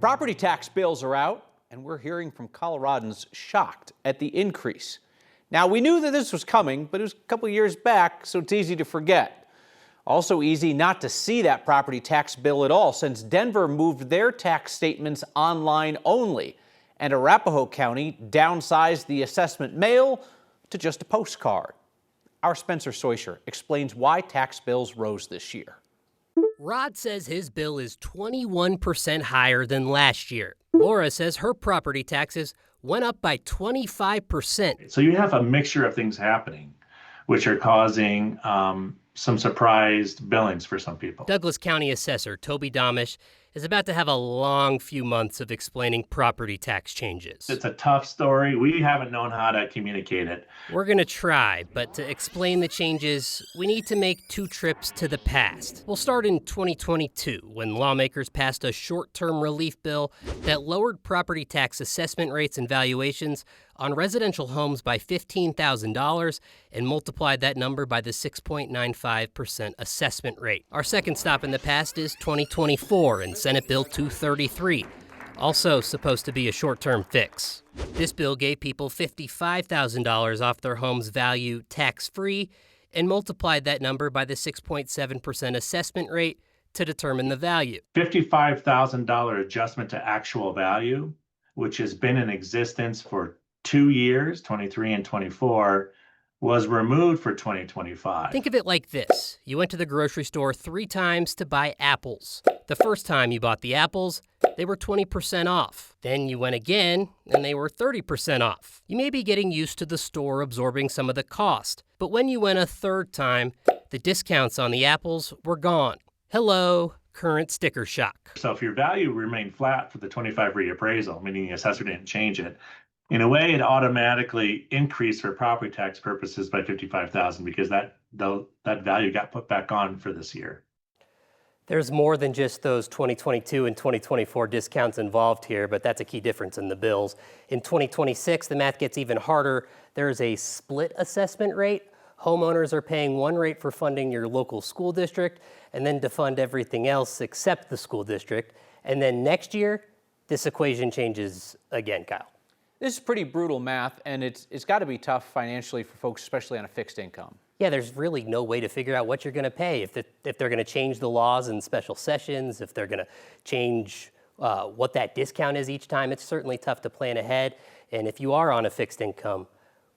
Property tax bills are out, and we're hearing from Coloradans shocked at the increase. Now, we knew that this was coming, but it was a couple years back, so it's easy to forget. Also easy not to see that property tax bill at all, since Denver moved their tax statements online only, and Arapahoe County downsized the assessment mail to just a postcard. Our Spencer Soisher explains why tax bills rose this year. Rod says his bill is 21% higher than last year. Laura says her property taxes went up by 25%. So you have a mixture of things happening, which are causing some surprised billings for some people. Douglas County Assessor Toby Domish is about to have a long few months of explaining property tax changes. It's a tough story. We haven't known how to communicate it. We're going to try, but to explain the changes, we need to make two trips to the past. We'll start in 2022, when lawmakers passed a short-term relief bill that lowered property tax assessment rates and valuations on residential homes by $15,000 and multiplied that number by the 6.95% assessment rate. Our second stop in the past is 2024 and Senate Bill 233, also supposed to be a short-term fix. This bill gave people $55,000 off their home's value tax-free and multiplied that number by the 6.7% assessment rate to determine the value. $55,000 adjustment to actual value, which has been in existence for 2 years, 23 and 24, was removed for 2025. Think of it like this. You went to the grocery store 3 times to buy apples. The first time you bought the apples, they were 20% off. Then you went again, and they were 30% off. You may be getting used to the store absorbing some of the cost, but when you went a third time, the discounts on the apples were gone. Hello, current sticker shock. So if your value remained flat for the 25 reappraisal, meaning the assessor didn't change it, in a way, it automatically increased for property tax purposes by $55,000 because that value got put back on for this year. There's more than just those 2022 and 2024 discounts involved here, but that's a key difference in the bills. In 2026, the math gets even harder. There's a split assessment rate. Homeowners are paying one rate for funding your local school district and then to fund everything else except the school district. And then next year, this equation changes again, Kyle. This is pretty brutal math, and it's got to be tough financially for folks, especially on a fixed income. Yeah, there's really no way to figure out what you're going to pay. If they're going to change the laws in special sessions, if they're going to change what that discount is each time, it's certainly tough to plan ahead. And if you are on a fixed income,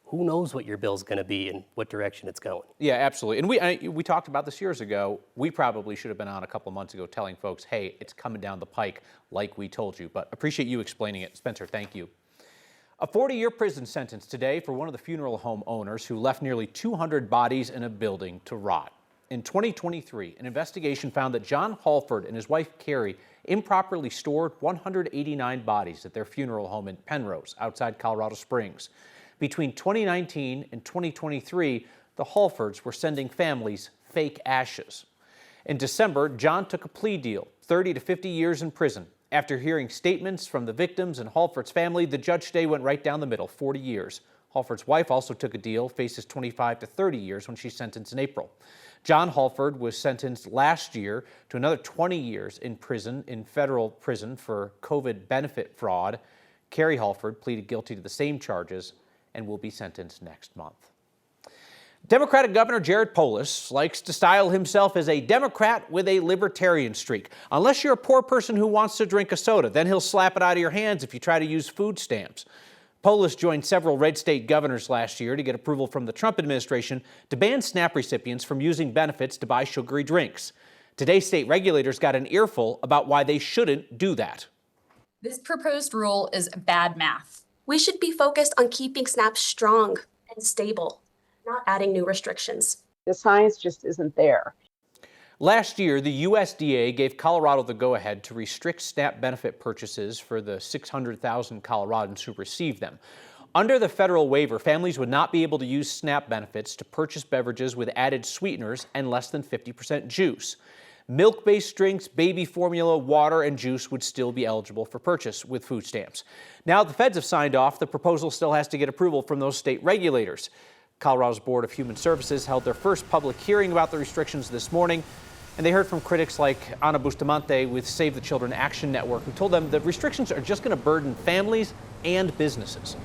who knows what your bill's going to be and what direction it's going. Yeah, absolutely. And we talked about this years ago. We probably should have been on a couple months ago telling folks, hey, it's coming down the pike like we told you. But appreciate you explaining it. Spencer, thank you. A 40-year prison sentence today for one of the funeral home owners who left nearly 200 bodies in a building to rot. In 2023, an investigation found that John Halford and his wife Carrie improperly stored 189 bodies at their funeral home in Penrose, outside Colorado Springs. Between 2019 and 2023, the Halfords were sending families fake ashes. In December, John took a plea deal, 30 to 50 years in prison. After hearing statements from the victims and Halford's family, the judge today went right down the middle, 40 years. Halford's wife also took a deal, faces 25 to 30 years when she's sentenced in April. John Halford was sentenced last year to another 20 years in prison, in federal prison for COVID benefit fraud. Carrie Halford pleaded guilty to the same charges and will be sentenced next month. Democratic Governor Jared Polis likes to style himself as a Democrat with a libertarian streak. Unless you're a poor person who wants to drink a soda, then he'll slap it out of your hands if you try to use food stamps. Polis joined several red state governors last year to get approval from the Trump administration to ban SNAP recipients from using benefits to buy sugary drinks. Today, state regulators got an earful about why they shouldn't do that. This proposed rule is bad math. We should be focused on keeping SNAP strong and stable, not adding new restrictions. The science just isn't there. Last year, the USDA gave Colorado the go-ahead to restrict SNAP benefit purchases for the 600,000 Coloradans who received them. Under the federal waiver, families would not be able to use SNAP benefits to purchase beverages with added sweeteners and less than 50% juice. Milk-based drinks, baby formula, water, and juice would still be eligible for purchase with food stamps. Now the feds have signed off, the proposal still has to get approval from those state regulators. Colorado's Board of Human Services held their first public hearing about the restrictions this morning. And they heard from critics like Ana Bustamante with Save the Children Action Network, who told them the restrictions are just going to burden families and businesses.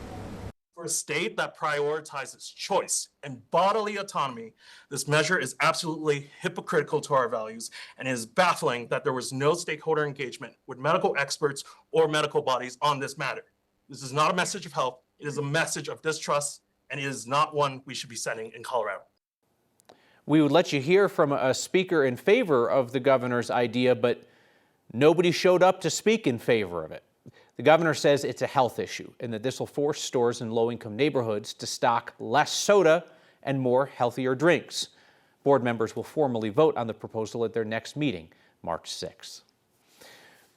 For a state that prioritizes choice and bodily autonomy, this measure is absolutely hypocritical to our values, and it is baffling that there was no stakeholder engagement with medical experts or medical bodies on this matter. This is not a message of help. It is a message of distrust, and it is not one we should be sending in Colorado. We would let you hear from a speaker in favor of the governor's idea, but nobody showed up to speak in favor of it. The governor says it's a health issue and that this will force stores in low-income neighborhoods to stock less soda and more healthier drinks. Board members will formally vote on the proposal at their next meeting, March 6th.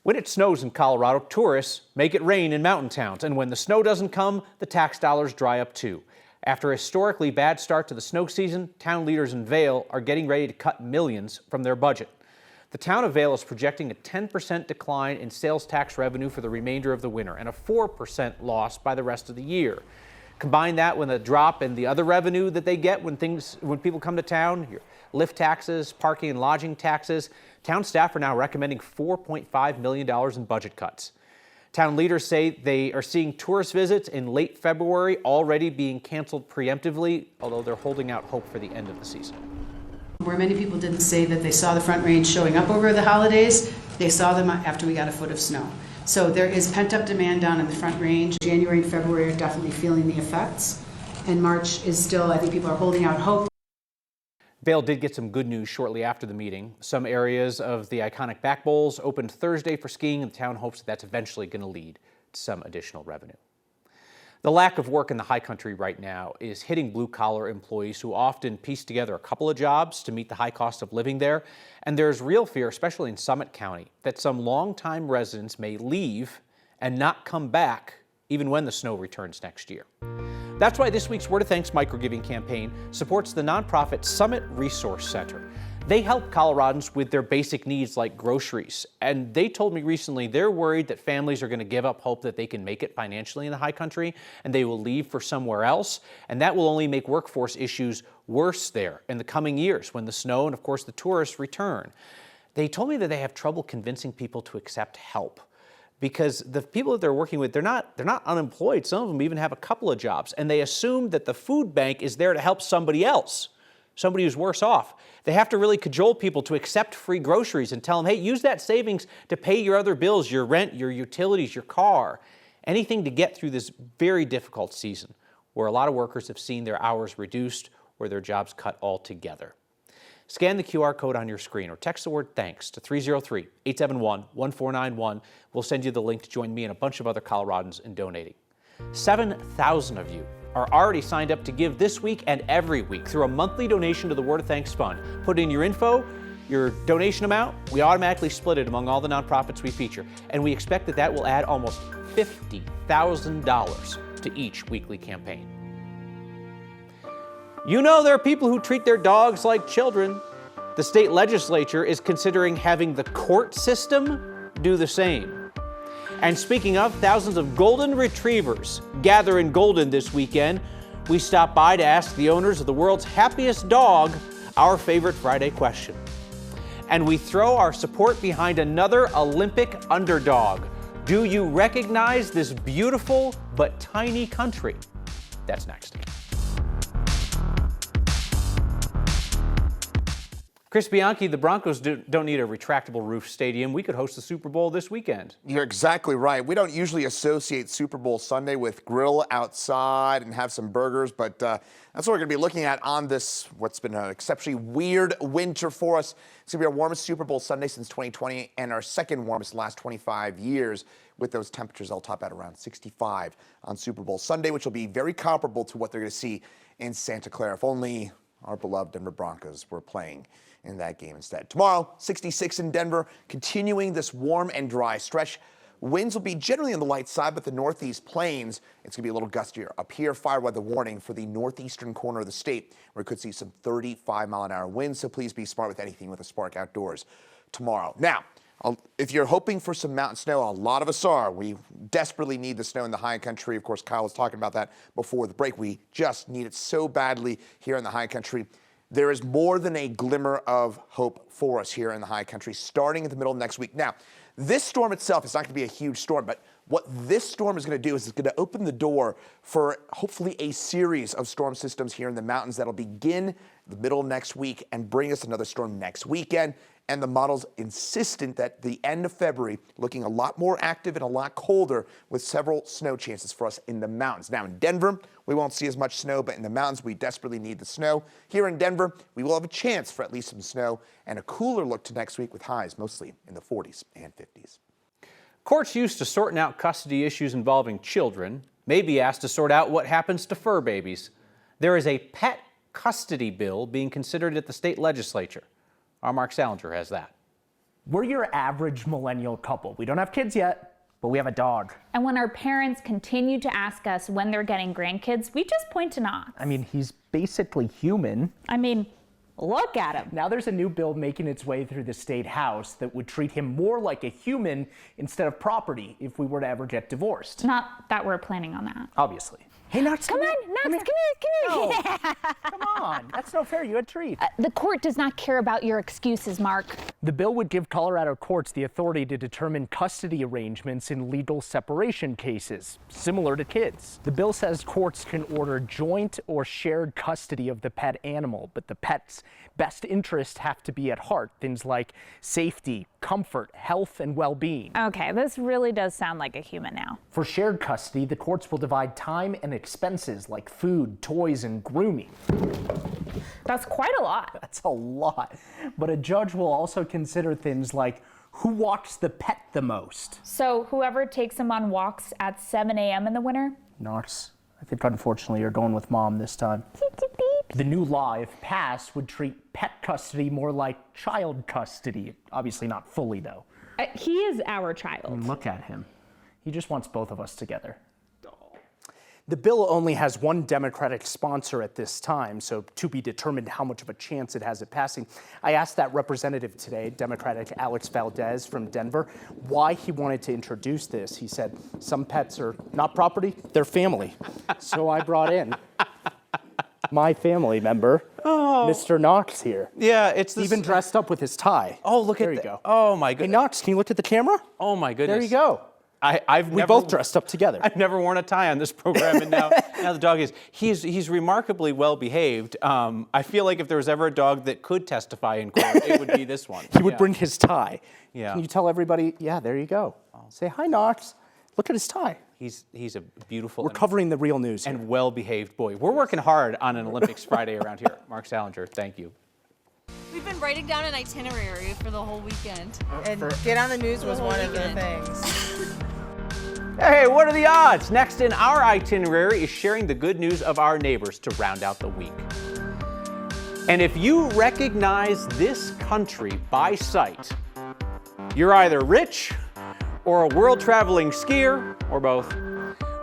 When it snows in Colorado, tourists make it rain in mountain towns, and when the snow doesn't come, the tax dollars dry up too. After a historically bad start to the snow season, town leaders in Vail are getting ready to cut millions from their budget. The town of Vail is projecting a 10% decline in sales tax revenue for the remainder of the winter and a 4% loss by the rest of the year. Combine that with a drop in the other revenue that they get when people come to town, your lift taxes, parking and lodging taxes. Town staff are now recommending $4.5 million in budget cuts. Town leaders say they are seeing tourist visits in late February already being canceled preemptively, although they're holding out hope for the end of the season. Where many people didn't say that they saw the Front Range showing up over the holidays, they saw them after we got a foot of snow. So there is pent-up demand down in the Front Range. January and February are definitely feeling the effects, and March is still, I think people are holding out hope. Vail did get some good news shortly after the meeting. Some areas of the iconic back bowls opened Thursday for skiing, and the town hopes that that's eventually going to lead to some additional revenue. The lack of work in the high country right now is hitting blue-collar employees who often piece together a couple of jobs to meet the high cost of living there. And there's real fear, especially in Summit County, that some longtime residents may leave and not come back even when the snow returns next year. That's why this week's Word of Thanks microgiving campaign supports the nonprofit Summit Resource Center. They help Coloradans with their basic needs like groceries. And they told me recently they're worried that families are going to give up hope that they can make it financially in the high country and they will leave for somewhere else. And that will only make workforce issues worse there in the coming years when the snow and, of course, the tourists return. They told me that they have trouble convincing people to accept help, because the people that they're working with, they're not unemployed. Some of them even have a couple of jobs, and they assume that the food bank is there to help somebody else, somebody who's worse off. They have to really cajole people to accept free groceries and tell them, hey, use that savings to pay your other bills, your rent, your utilities, your car, anything to get through this very difficult season where a lot of workers have seen their hours reduced or their jobs cut altogether. Scan the QR code on your screen or text the word THANKS to 303-871-1491. We'll send you the link to join me and a bunch of other Coloradans in donating. 7,000 of you are already signed up to give this week and every week through a monthly donation to the Word of Thanks Fund. Put in your info, your donation amount, we automatically split it among all the nonprofits we feature, and we expect that that will add almost $50,000 to each weekly campaign. You know there are people who treat their dogs like children. The state legislature is considering having the court system do the same. And speaking of, thousands of golden retrievers gather in Golden this weekend. We stop by to ask the owners of the world's happiest dog our favorite Friday question. And we throw our support behind another Olympic underdog. Do you recognize this beautiful but tiny country? That's next. Chris Bianchi, the Broncos don't need a retractable roof stadium. We could host the Super Bowl this weekend. You're exactly right. We don't usually associate Super Bowl Sunday with grill outside and have some burgers, but that's what we're going to be looking at on this, what's been an exceptionally weird winter for us. It's going to be our warmest Super Bowl Sunday since 2020 and our second warmest in the last 25 years. With those temperatures, they'll top out around 65 on Super Bowl Sunday, which will be very comparable to what they're going to see in Santa Clara, if only our beloved Denver Broncos were playing in that game instead. Tomorrow, 66 in Denver, continuing this warm and dry stretch. Winds will be generally on the light side, but the northeast plains, it's going to be a little gustier. Up here, fire weather warning for the northeastern corner of the state, where we could see some 35-mile-an-hour winds, so please be smart with anything with a spark outdoors tomorrow. Now, if you're hoping for some mountain snow, a lot of us are. We desperately need the snow in the high country. Of course, Kyle was talking about that before the break. We just need it so badly here in the high country. there is more than a glimmer of hope for us here in the high country starting in the middle of next week. Now, this storm itself is not going to be a huge storm, but what this storm is going to do is it's going to open the door for hopefully a series of storm systems here in the mountains that'll begin the middle of next week and bring us another storm next weekend. And the model's insistent that the end of February looking a lot more active and a lot colder with several snow chances for us in the mountains. Now in Denver, we won't see as much snow, but in the mountains, we desperately need the snow. Here in Denver, we will have a chance for at least some snow and a cooler look to next week with highs mostly in the 40s and 50s. Courts used to sorting out custody issues involving children may be asked to sort out what happens to fur babies. There is a pet custody bill being considered at the state legislature. Our Mark Salinger has that. We're your average millennial couple. We don't have kids yet, but we have a dog. And when our parents continue to ask us when they're getting grandkids, we just point to Knox. I mean, he's basically human. I mean, look at him. Now there's a new bill making its way through the state house that would treat him more like a human instead of property if we were to ever get divorced. Not that we're planning on that. Obviously. Hey, Knox, come on, Knox, come here. No. Come on, that's no fair. You had a treat. The court does not care about your excuses, Mark. The bill would give Colorado courts the authority to determine custody arrangements in legal separation cases, similar to kids. The bill says courts can order joint or shared custody of the pet animal, but the pet's best interests have to be at heart. Things like safety, comfort, health, and well-being. Okay, this really does sound like a human now. For shared custody, the courts will divide time and expenses like food, toys, and grooming. That's quite a lot. That's a lot. But a judge will also consider things like who walks the pet the most. So whoever takes him on walks at 7 a.m. in the winter? Knox, I think unfortunately you're going with Mom this time. The new law, if passed, would treat pet custody more like child custody. Obviously not fully, though. He is our child. I mean, look at him. He just wants both of us together. The bill only has one Democratic sponsor at this time, so to be determined how much of a chance it has of passing. I asked that representative today, Democratic Alex Valdez from Denver, why he wanted to introduce this. He said, some pets are not property, they're family. So I brought in my family member, Mr. Knox here. Yeah, it's this... Even dressed up with his tie. Oh, look there at you go. Oh, my goodness. Hey, Knox, can you look at the camera? Oh, my goodness. There you go. We both dressed up together. I've never worn a tie on this program, and now the dog is. He's remarkably well behaved. I feel like if there was ever a dog that could testify in court, it would be this one. He would bring his tie. Yeah. Can you tell everybody? Yeah, there you go. Say hi, Knox. Look at his tie. He's a beautiful. We're covering the real news and well-behaved boy. We're working hard on an Olympics Friday around here. Mark Salinger, thank you. We've been writing down an itinerary for the whole weekend. And Get on the News was one of the things. Hey, what are the odds? Next in our itinerary is sharing the good news of our neighbors to round out the week. And if you recognize this country by sight, you're either rich or a world-traveling skier, or both.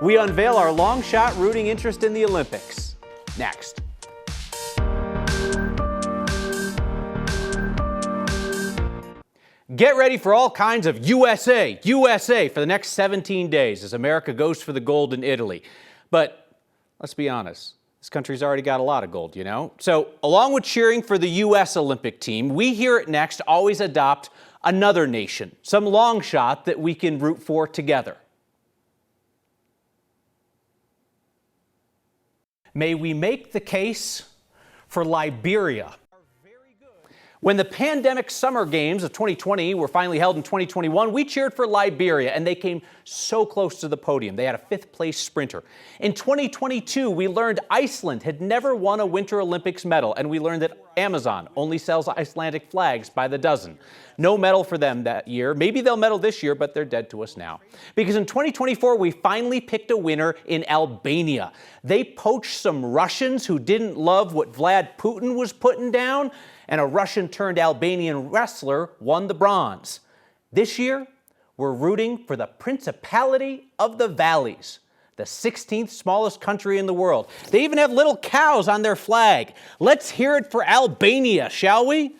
We unveil our long-shot rooting interest in the Olympics. Next. Get ready for all kinds of USA for the next 17 days as America goes for the gold in Italy. But let's be honest, this country's already got a lot of gold, you know? So along with cheering for the U.S. Olympic team, we here at Next always adopt another nation, some long shot that we can root for together. May we make the case for Liberia. When the pandemic summer games of 2020 were finally held in 2021, we cheered for Liberia, and they came so close to the podium. They had a fifth-place sprinter. In 2022, we learned Iceland had never won a Winter Olympics medal, and we learned that Amazon only sells Icelandic flags by the dozen. No medal for them that year. Maybe they'll medal this year, but they're dead to us now. Because in 2024, we finally picked a winner in Albania. They poached some Russians who didn't love what Vlad Putin was putting down, and a Russian-turned-Albanian wrestler won the bronze. This year, we're rooting for the Principality of the Valleys, the 16th smallest country in the world. They even have little cows on their flag. Let's hear it for Albania, shall we?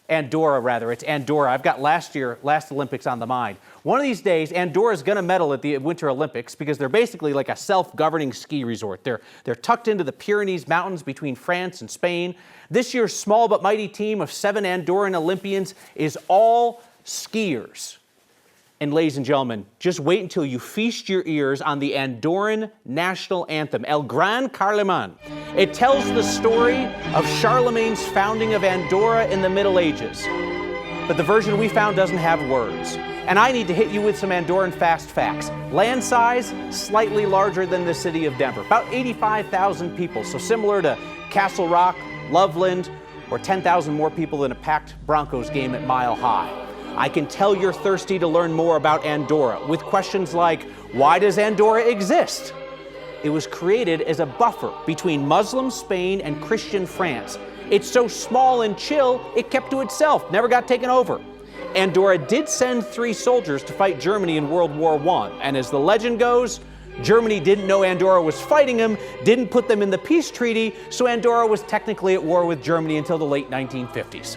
Andorra, rather. It's Andorra. I've got last Olympics on the mind. One of these days, Andorra's going to medal at the Winter Olympics because they're basically like a self-governing ski resort. They're tucked into the Pyrenees Mountains between France and Spain. This year's small but mighty team of 7 Andorran Olympians is all skiers. And ladies and gentlemen, just wait until you feast your ears on the Andorran national anthem, El Gran Carlemany. It tells the story of Charlemagne's founding of Andorra in the Middle Ages. But the version we found doesn't have words. And I need to hit you with some Andorran fast facts. Land size, slightly larger than the city of Denver, about 85,000 people, so similar to Castle Rock, Loveland, or 10,000 more people than a packed Broncos game at Mile High. I can tell you're thirsty to learn more about Andorra with questions like, why does Andorra exist? It was created as a buffer between Muslim Spain and Christian France. It's so small and chill, it kept to itself, never got taken over. Andorra did send 3 soldiers to fight Germany in World War I, and as the legend goes, Germany didn't know Andorra was fighting them, didn't put them in the peace treaty, so Andorra was technically at war with Germany until the late 1950s.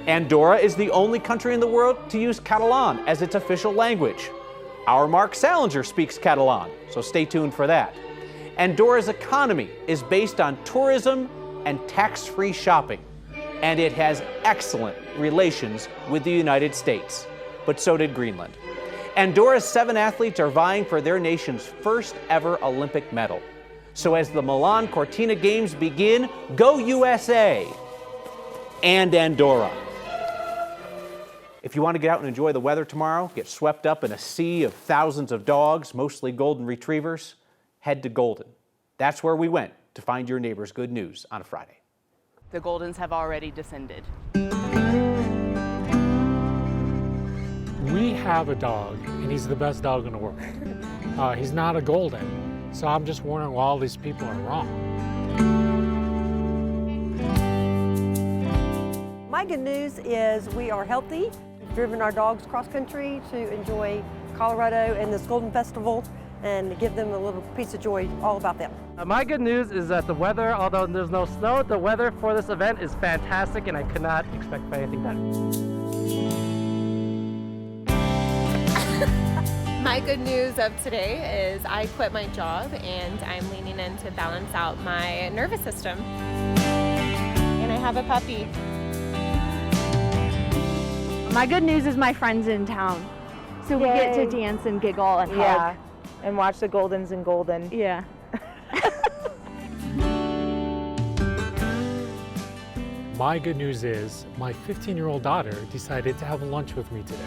Andorra is the only country in the world to use Catalan as its official language. Our Mark Salinger speaks Catalan, so stay tuned for that. Andorra's economy is based on tourism and tax-free shopping, and it has excellent relations with the United States, but so did Greenland. Andorra's 7 athletes are vying for their nation's first ever Olympic medal. So as the Milan Cortina Games begin, go USA and Andorra. If you want to get out and enjoy the weather tomorrow, get swept up in a sea of thousands of dogs, mostly golden retrievers, head to Golden. That's where we went to find your neighbor's good news on a Friday. The Goldens have already descended. We have a dog, and he's the best dog in the world. He's not a Golden, so I'm just wondering why all these people are wrong. My good news is we are healthy. We've driven our dogs cross-country to enjoy Colorado and this Golden Festival and give them a little piece of joy all about them. My good news is that the weather, although there's no snow, the weather for this event is fantastic and I could not expect for anything better. My good news of today is I quit my job and I'm leaning in to balance out my nervous system. And I have a puppy. My good news is my friend's in town. So we get to dance and giggle and hug. And watch the Goldens and Golden. Yeah. My good news is my 15-year-old daughter decided to have lunch with me today.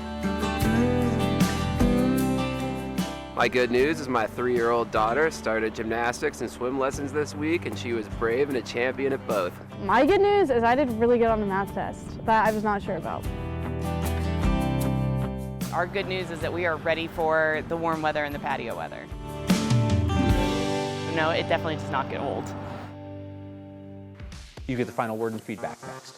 My good news is my 3-year-old daughter started gymnastics and swim lessons this week, and she was brave and a champion at both. My good news is I did really good on the math test that I was not sure about. Our good news is that we are ready for the warm weather and the patio weather. No, it definitely does not get old. You get the final word and feedback next.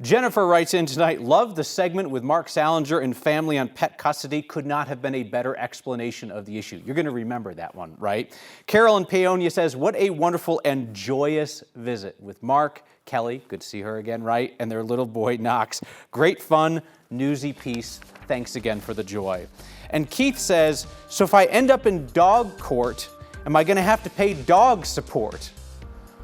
Jennifer writes in tonight, loved the segment with Mark Salinger and family on pet custody. Could not have been a better explanation of the issue. You're going to remember that one, right? Carol in Paonia says, what a wonderful and joyous visit with Mark, Kelly, good to see her again, right? And their little boy, Knox. Great fun, newsy piece. Thanks again for the joy. And Keith says, so if I end up in dog court, am I going to have to pay dog support?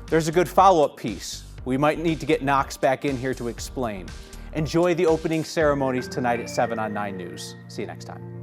There's a good follow-up piece. We might need to get Knox back in here to explain. Enjoy the opening ceremonies tonight at 7 on 9 News. See you next time.